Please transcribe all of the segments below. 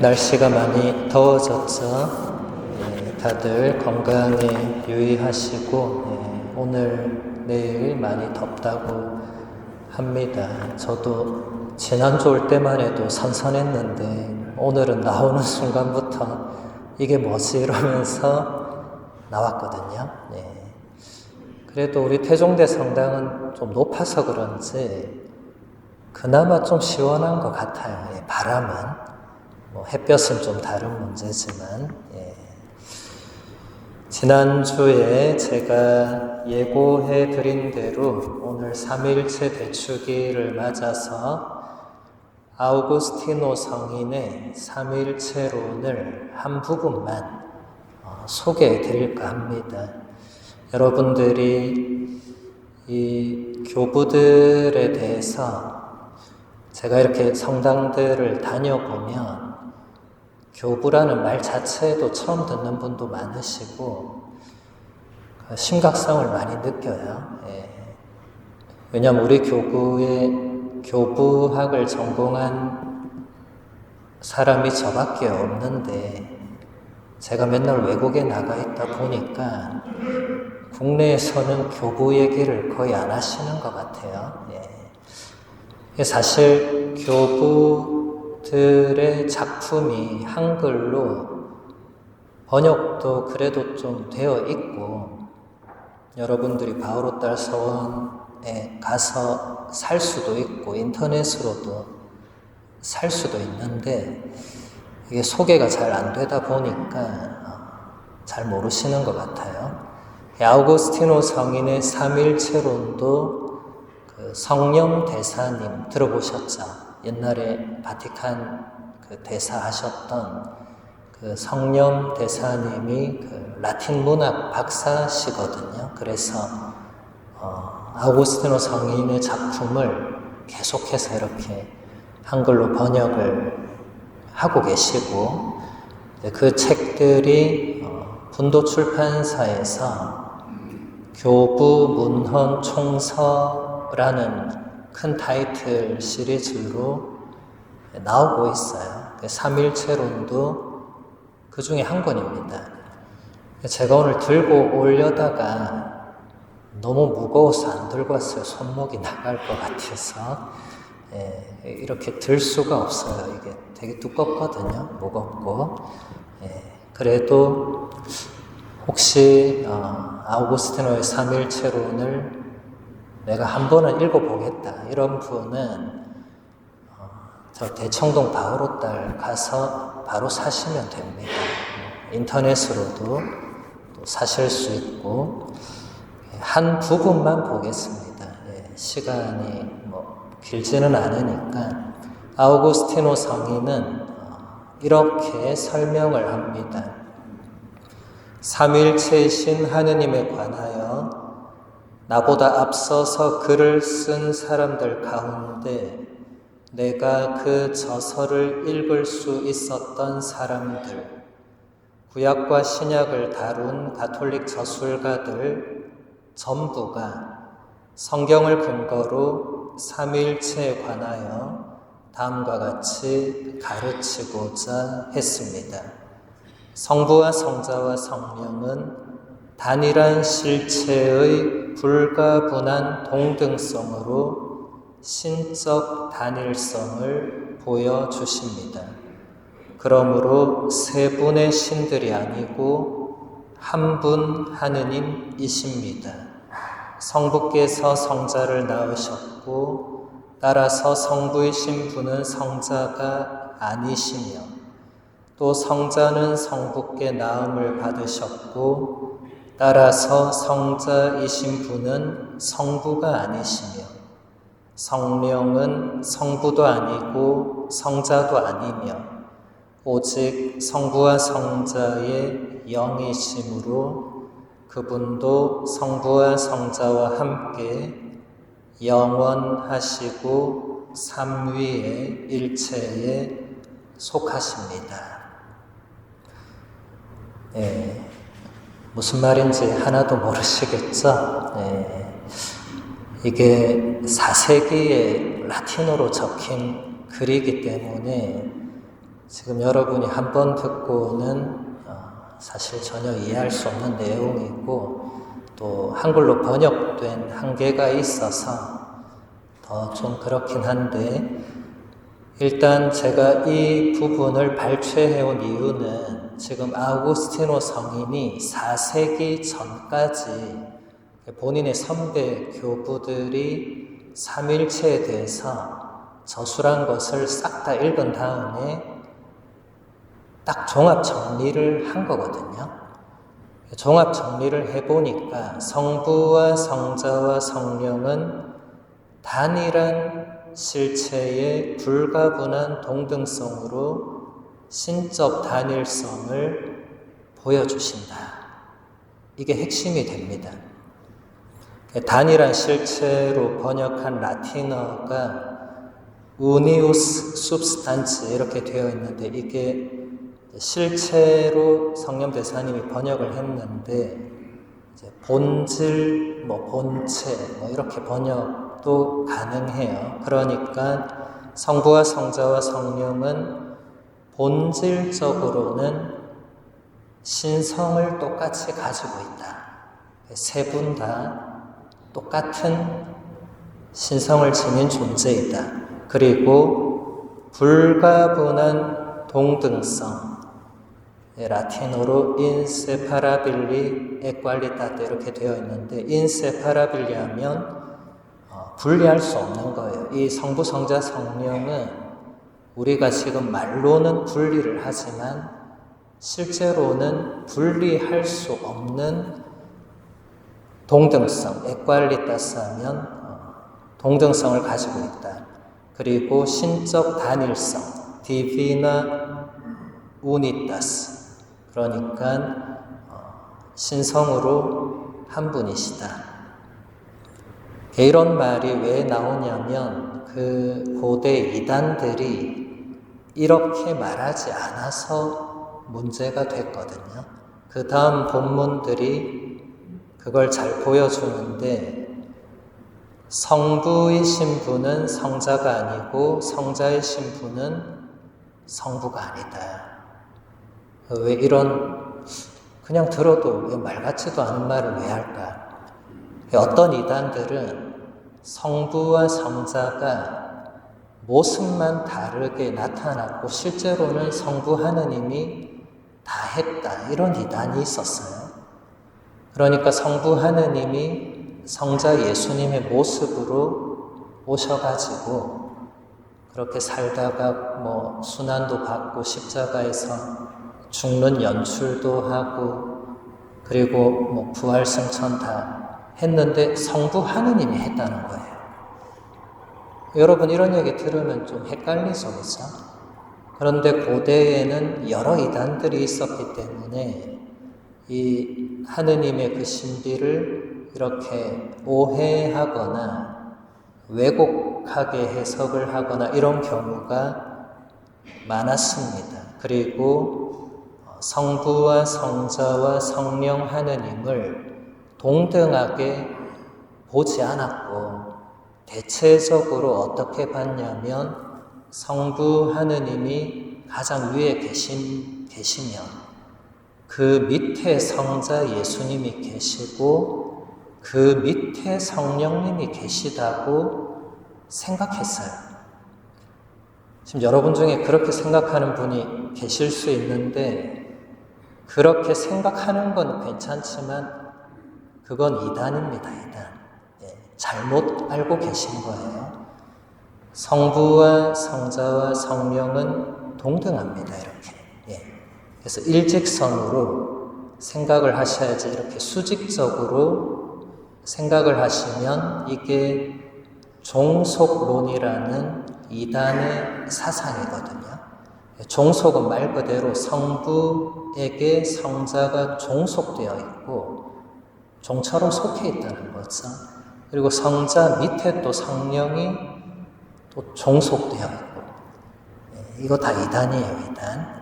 날씨가 많이 더워졌죠. 다들 건강에 유의하시고 오늘 내일 많이 덥다고 합니다. 저도 지난주 올 때만 해도 선선했는데 오늘은 나오는 순간부터 이게 뭐지 이러면서 나왔거든요. 그래도 우리 태종대 성당은 좀 높아서 그런지 그나마 좀 시원한 것 같아요. 바람은 햇볕은 좀 다른 문제지만 지난주에 제가 예고해 드린 대로 오늘 삼위일체 대축일을 맞아서 아우구스티노 성인의 삼위일체론을 한 부분만 소개해 드릴까 합니다. 여러분들이 이 교부들에 대해서 제가 이렇게 성당들을 다녀보면 교부라는 말 자체도 처음 듣는 분도 많으시고 심각성을 많이 느껴요. 왜냐하면 우리 교구에 교부학을 전공한 사람이 저밖에 없는데 제가 맨날 외국에 나가 있다 보니까 국내에서는 교부 얘기를 거의 안 하시는 것 같아요. 사실 교부들의 작품이 한글로 번역도 그래도 좀 되어 있고 여러분들이 바오로딸 서원에 가서 살 수도 있고 인터넷으로도 살 수도 있는데 이게 소개가 잘 안 되다 보니까 잘 모르시는 것 같아요. 아우구스티노 성인의 삼위일체론도 성령 대사님 들어보셨죠? 옛날에 바티칸 대사 하셨던 성령 대사님이 라틴 문학 박사시거든요. 그래서 아우구스티노 성인의 작품을 계속해서 이렇게 한글로 번역을 하고 계시고 그 책들이 분도 출판사에서 교부 문헌 총서라는 큰 타이틀 시리즈로 나오고 있어요. 삼위일체론도 그 중에 한 권입니다. 제가 오늘 들고 오려다가 너무 무거워서 안 들고 왔어요. 손목이 나갈 것 같아서 이렇게 들 수가 없어요. 이게 되게 두껍거든요. 무겁고 그래도 혹시 아우구스티노의 삼위일체론을 내가 한 번은 읽어보겠다 이런 분은 저 대청동 바오로딸 가서 바로 사시면 됩니다. 인터넷으로도 또 사실 수 있고 한 부분만 보겠습니다. 시간이 길지는 않으니까 아우구스티노 성인은 이렇게 설명을 합니다. 삼위일체이신 하느님에 관하여 나보다 앞서서 글을 쓴 사람들 가운데 내가 그 저서를 읽을 수 있었던 사람들, 구약과 신약을 다룬 가톨릭 저술가들 전부가 성경을 근거로 삼위일체에 관하여 다음과 같이 가르치고자 했습니다. 성부와 성자와 성령은 단일한 실체의 불가분한 동등성으로 신적 단일성을 보여주십니다. 그러므로 세 분의 신들이 아니고 한 분 하느님이십니다. 성부께서 성자를 낳으셨고 따라서 성부이신 분은 성자가 아니시며 또 성자는 성부께 낳음을 받으셨고 따라서 성자이신 분은 성부가 아니시며 성령은 성부도 아니고 성자도 아니며 오직 성부와 성자의 영이시므로 그분도 성부와 성자와 함께 영원하시고 삼위의 일체에 속하십니다. 무슨 말인지 하나도 모르시겠죠? 이게 4세기에 라틴어로 적힌 글이기 때문에 지금 여러분이 한 번 듣고는 사실 전혀 이해할 수 없는 내용이고 또 한글로 번역된 한계가 있어서 더 좀 그렇긴 한데, 일단 제가 이 부분을 발췌해온 이유는 지금 아우구스티노 성인이 4세기 전까지 본인의 선배 교부들이 삼일체에 대해서 저술한 것을 싹 다 읽은 다음에 딱 종합 정리를 한 거거든요. 종합 정리를 해보니까 성부와 성자와 성령은 단일한 실체의 불가분한 동등성으로 신적 단일성을 보여주신다. 이게 핵심이 됩니다. 단일한 실체로 번역한 라틴어가 unius substantiae 이렇게 되어 있는데, 이게 실체로 성령 대사님이 번역을 했는데 이제 본질, 본체 이렇게 번역도 가능해요. 그러니까 성부와 성자와 성령은 본질적으로는 신성을 똑같이 가지고 있다. 세 분 다 똑같은 신성을 지닌 존재이다. 그리고 불가분한 동등성, 라틴어로 inseparabili equalitate 이렇게 되어 있는데, inseparabili 하면 분리할 수 없는 거예요. 이 성부, 성자, 성령은 우리가 지금 말로는 분리를 하지만 실제로는 분리할 수 없는 동등성, equalitas 하면 동등성을 가지고 있다. 그리고 신적 단일성, divina unitas, 그러니까 신성으로 한 분이시다. 이런 말이 왜 나오냐면 그 고대 이단들이 이렇게 말하지 않아서 문제가 됐거든요. 그 다음 본문들이 그걸 잘 보여주는데, 성부이신 분은 성자가 아니고 성자이신 분은 성부가 아니다. 왜 이런, 그냥 들어도 말 같지도 않은 말을 왜 할까? 어떤 이단들은 성부와 성자가 모습만 다르게 나타났고 실제로는 성부 하느님이 다 했다, 이런 이단이 있었어요. 그러니까 성부 하느님이 성자 예수님의 모습으로 오셔가지고 그렇게 살다가 순환도 받고 십자가에서 죽는 연출도 하고 그리고 부활 승천 다 했는데 성부 하느님이 했다는 거예요. 여러분 이런 얘기 들으면 좀 헷갈리죠, 그렇죠? 그런데 고대에는 여러 이단들이 있었기 때문에 이 하느님의 그 신비를 이렇게 오해하거나 왜곡하게 해석을 하거나 이런 경우가 많았습니다. 그리고 성부와 성자와 성령 하느님을 동등하게 보지 않았고 대체적으로 어떻게 봤냐면 성부 하느님이 가장 위에 계시면 그 밑에 성자 예수님이 계시고 그 밑에 성령님이 계시다고 생각했어요. 지금 여러분 중에 그렇게 생각하는 분이 계실 수 있는데 그렇게 생각하는 건 괜찮지만 그건 이단입니다. 이단. 잘못 알고 계신 거예요. 성부와 성자와 성령은 동등합니다. 이렇게. 그래서 일직선으로 생각을 하셔야지 이렇게 수직적으로 생각을 하시면 이게 종속론이라는 이단의 사상이거든요. 종속은 말 그대로 성부에게 성자가 종속되어 있고 종처럼 속해 있다는 거죠. 그리고 성자 밑에 또 성령이 또 종속되어 있고, 이거 다 이단이에요, 이단.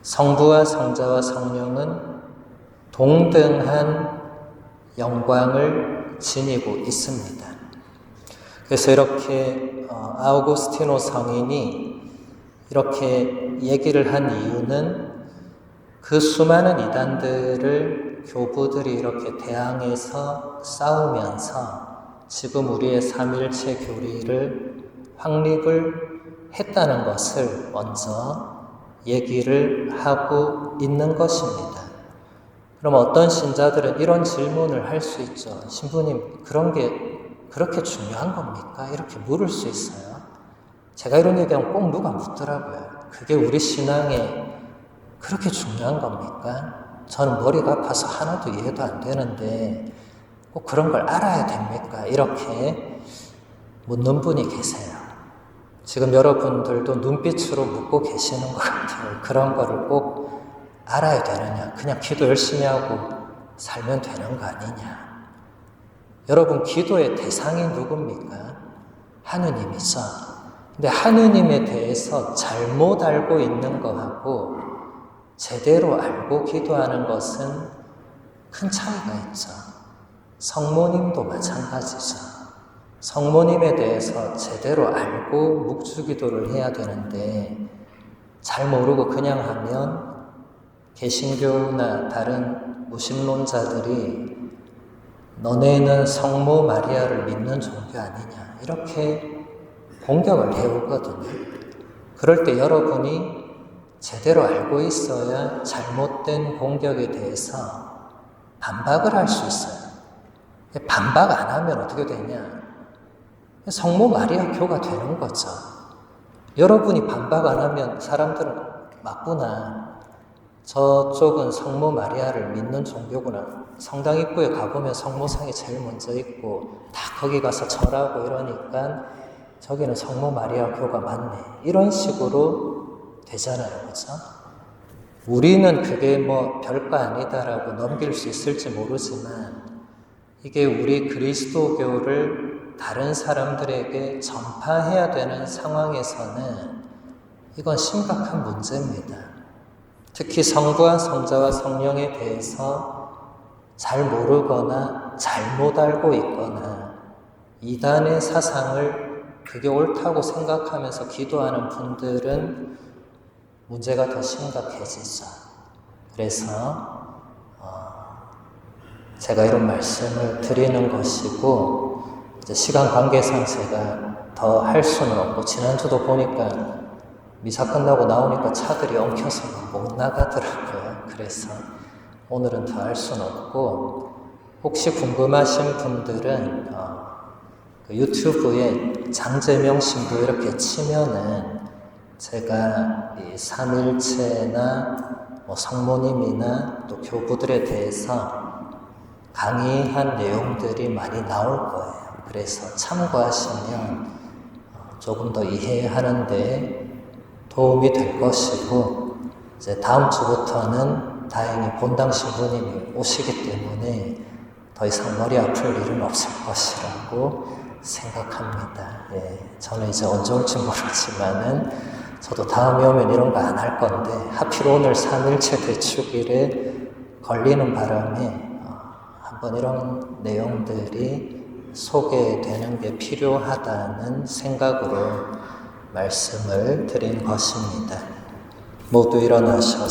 성부와 성자와 성령은 동등한 영광을 지니고 있습니다. 그래서 이렇게 아우구스티노 성인이 이렇게 얘기를 한 이유는 그 수많은 이단들을 교부들이 이렇게 대항해서 싸우면서 지금 우리의 삼일체 교리를 확립을 했다는 것을 먼저 얘기를 하고 있는 것입니다. 그럼 어떤 신자들은 이런 질문을 할 수 있죠. 신부님, 그런 게 그렇게 중요한 겁니까? 이렇게 물을 수 있어요. 제가 이런 얘기하면 꼭 누가 묻더라고요. 그게 우리 신앙에 그렇게 중요한 겁니까? 저는 머리가 아파서 하나도 이해도 안 되는데 꼭 그런 걸 알아야 됩니까? 이렇게 묻는 분이 계세요. 지금 여러분들도 눈빛으로 묻고 계시는 것 같아요. 그런 거를 꼭 알아야 되느냐? 그냥 기도 열심히 하고 살면 되는 거 아니냐? 여러분, 기도의 대상이 누굽니까? 하느님이죠. 근데 하느님에 대해서 잘못 알고 있는 거하고 제대로 알고 기도하는 것은 큰 차이가 있죠. 성모님도 마찬가지죠. 성모님에 대해서 제대로 알고 묵주기도를 해야 되는데 잘 모르고 그냥 하면 개신교나 다른 무신론자들이 너네는 성모 마리아를 믿는 종교 아니냐 이렇게 공격을 해오거든요. 그럴 때 여러분이 제대로 알고 있어야 잘못된 공격에 대해서 반박을 할 수 있어요. 반박 안 하면 어떻게 되냐? 성모 마리아 교가 되는 거죠. 여러분이 반박 안 하면 사람들은 맞구나. 저쪽은 성모 마리아를 믿는 종교구나. 성당 입구에 가보면 성모상이 제일 먼저 있고 다 거기 가서 절하고 이러니까 저기는 성모 마리아 교가 맞네. 이런 식으로 되잖아요. 그죠? 우리는 그게 뭐 별거 아니다라고 넘길 수 있을지 모르지만 이게 우리 그리스도교를 다른 사람들에게 전파해야 되는 상황에서는 이건 심각한 문제입니다. 특히 성부와 성자와 성령에 대해서 잘 모르거나 잘못 알고 있거나 이단의 사상을 그게 옳다고 생각하면서 기도하는 분들은 문제가 더 심각해지죠. 그래서 제가 이런 말씀을 드리는 것이고 이제 시간 관계상 제가 더 할 수는 없고 지난주도 보니까 미사 끝나고 나오니까 차들이 엉켜서 못 나가더라고요. 그래서 오늘은 더 할 수는 없고 혹시 궁금하신 분들은 그 유튜브에 장재명 신부 이렇게 치면은 제가 이 삼일체나 뭐 성모님이나 또 교부들에 대해서 강의한 내용들이 많이 나올 거예요. 그래서 참고하시면 조금 더 이해하는 데 도움이 될 것이고 이제 다음 주부터는 다행히 본당 신부님이 오시기 때문에 더 이상 머리 아플 일은 없을 것이라고 생각합니다. 예, 저는 이제 언제 올지 모르지만은 저도 다음에 오면 이런 거 안 할 건데 하필 오늘 3일째 대축일에 걸리는 바람에 한번 이런 내용들이 소개되는 게 필요하다는 생각으로 말씀을 드린 것입니다. 모두 일어나셔서